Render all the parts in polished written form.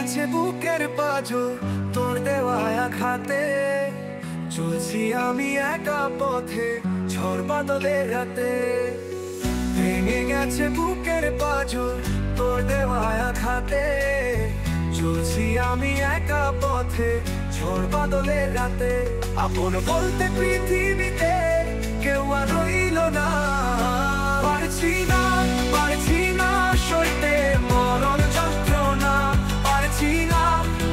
গেছে বুকের পাঁজর তোর দেওয়া আঘাতে। চলছি আমি একা পথে ঝড় বাদলের রাতে। ভেঙে গেছে বুকের পাঁজর তোর দেওয়া আঘাতে। চলছি আমি একা পথে ঝড় বাদলের রাতে। আপন বলতে পৃথিবীতে কেউ আর রইল না। পারছি না, পারছি না সইতে মরণ যন্ত্রণা। পারছি না,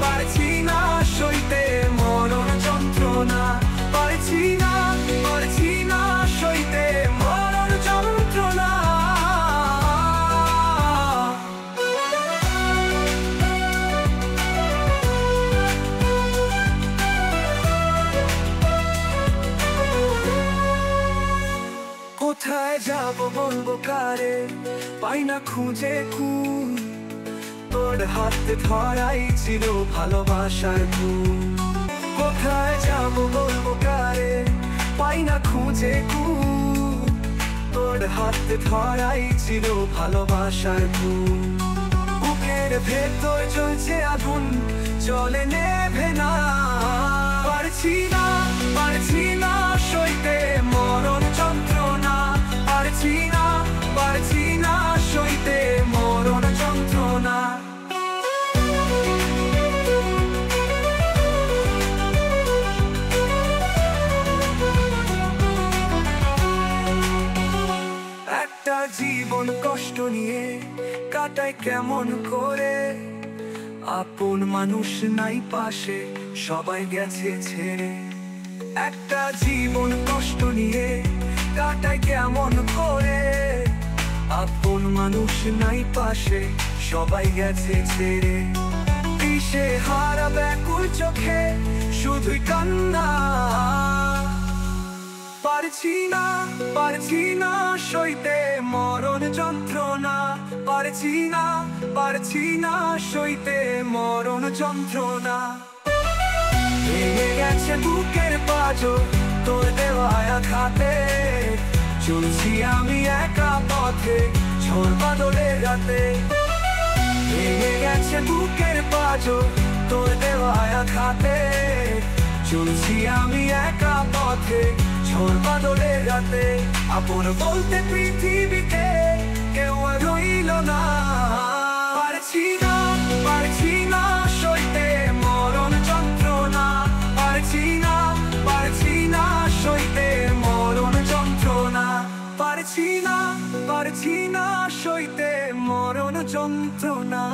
পারছি না সইতে মরণ যন্ত্রণা। পারছি না, পারছি না সইতে মরণ যন্ত্রণা। কোথায় যাব বলবো কারে, পাই না খুঁজে কুল। তোর হাতে ধরাই ছিল ভালোবাসার কুল। কোথায় যাব বলবো কারে, পাই না খুঁজে কুল। তোর হাতে ধরাই ছিল ভালোবাসার কুল। বুকের ভেতর জ্বলছে আগুন, জলে নেভে না। পারছি না, পারছি না সইতে মরণ যন্ত্রণা। পারছি না, পারছি না সইতে মরণ যন্ত্রণা। একটা জীবন কষ্ট নিয়ে কাটাই কেমন করে। আপন মানুষ নাই পাশে, সবাই গেছে ছেড়ে। একটা জীবন কষ্ট নিয়ে কাটাই কেমন করে। আপন মানুষ নাই পাশে, সবাই গেছে ছেড়ে। দিশে হারা ব্যাকুল চোখে শুধুই কান্না। পারছি না, পারছি না সইতে মরণ যন্ত্রণা। পারছি না, পারছি না সইতে মরণ যন্ত্রণা। ভেঙে গেছে বুকের পাঁজর তোর দেওয়া আঘাতে। চলছি আমি একা পথে ঝড় বাদলের রাতে। ভেঙে গেছে বুকের পাঁজর তোর দেওয়া আঘাতে। চলছি আমি একা পথে ঝড় বাদলের রাতে। আপন বলতে পৃথিবীতে কেউ আর রইল না। পারছি না, পারছি না সইতে মরণ যন্ত্রণা। পারছি না, পারছি না সইতে মরণ যন্ত্রণা। পারছি না, পারছি না সইতে মরণ যন্ত্রণা।